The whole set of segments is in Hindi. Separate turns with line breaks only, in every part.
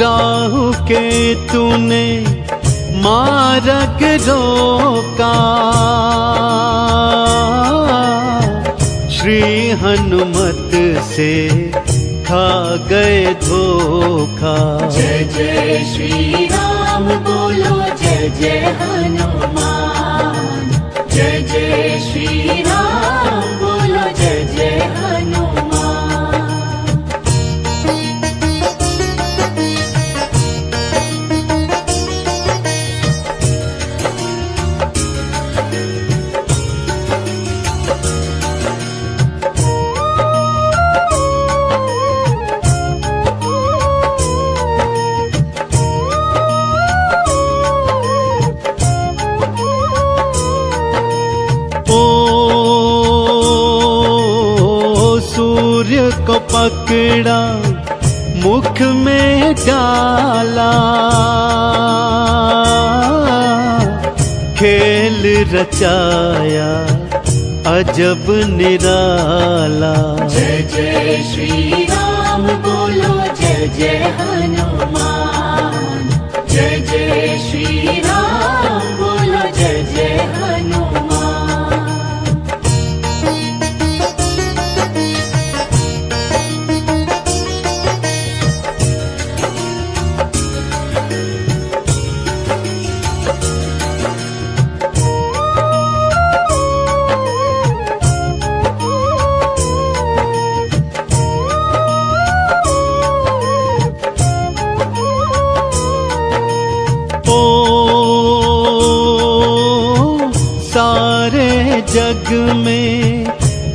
राहु के तूने मार्ग रोका, श्री हनुमत से खा गए धोखा।
जय जय श्री राम बोलो, जय जय हनुमान। जय जय श्री राम बोलो, जय जय हनुमान।
सूर्य को पकड़ा मुख में डाला, खेल रचाया अजब निराला।
जय जय श्री राम बोलो, जय जय हनुमान। जय जय श्री राम बोलो, जय जय हनुमान।
सारे जग में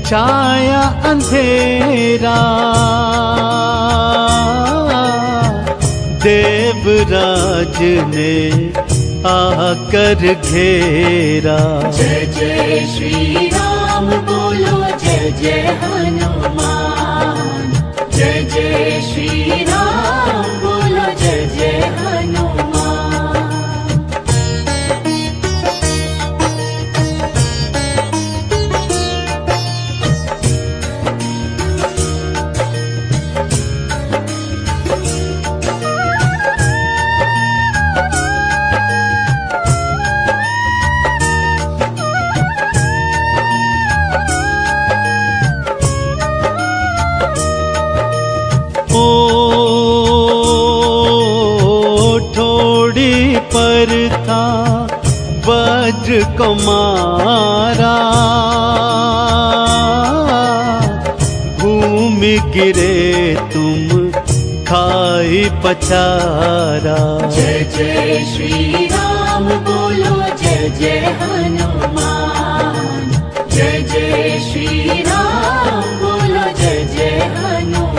छाया अंधेरा, देवराज ने आकर घेरा।
जय जय श्री राम बोलो, जय जय हनुमान। जय जय श्री राम बोलो, जय जय हनुमान।
ठोड़ी पर था वज्र को मारा, भूमि गिरे तुम खाई पछारा।
जय जय श्री राम बोलो, जय जय हनुमान। जय जय श्री राम बोलो, जय जय हनुमान।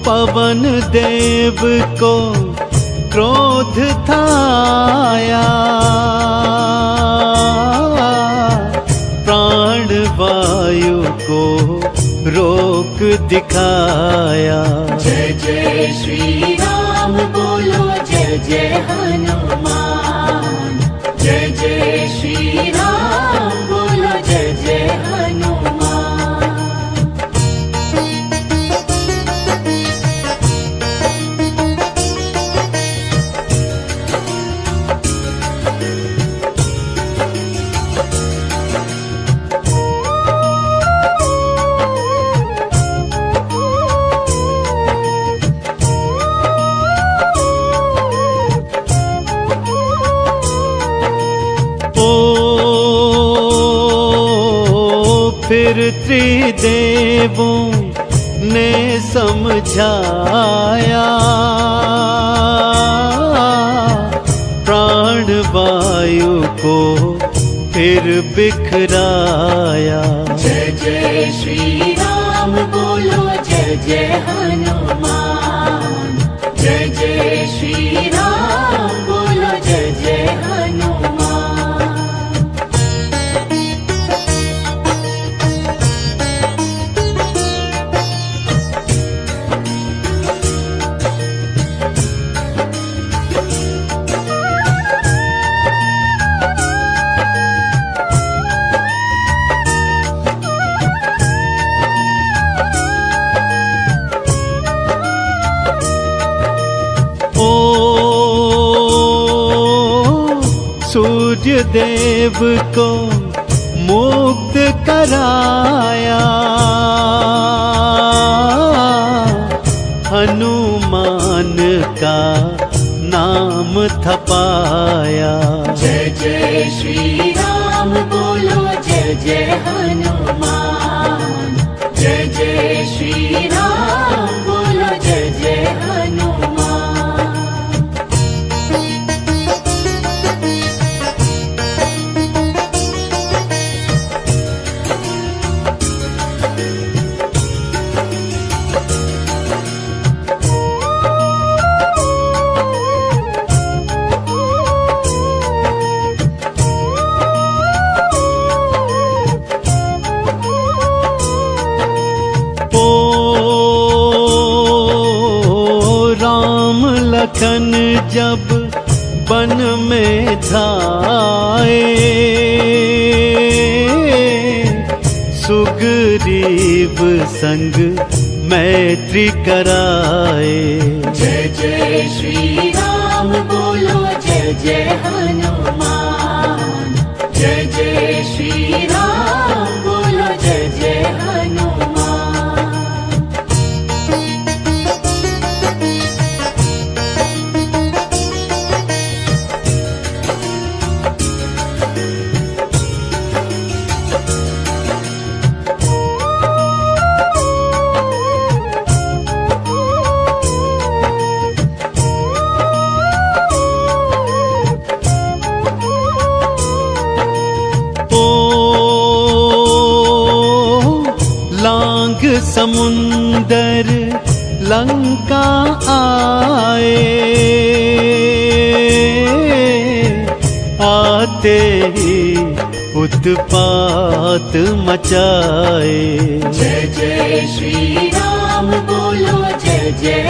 पवन देव को क्रोध था आया, प्राण वायु को रोक दिखाया।
जय जय श्री राम बोलो, जय जय हनुमान। जय जय श्री राम बोलो, जय जय हनुमान।
फिर त्रिदेवों ने समझाया, प्राण वायु को फिर बिखराया।
जय जय श्री राम बोलो, जय जय हनुमान। जय जय श्री राम बोलो जय जय हनुमान।
सूर्य देव को मुक्त कराया, हनुमान का नाम थपाया।
जय जय श्री राम बोलो जय जय हनुमान। जय जय श्री राम बोलो जय जय हनुमान।
लखन जब वन में जाए, सुग्रीव संग मैत्री कराए।
जय जय श्री राम बोलो जय जय हनुमान। जय जय श्री राम बोलो जय जय हनुमान।
लांग समुंदर लंका आए, आते ही उत्पात मचाए।
जय जय श्री राम बोलो जय जय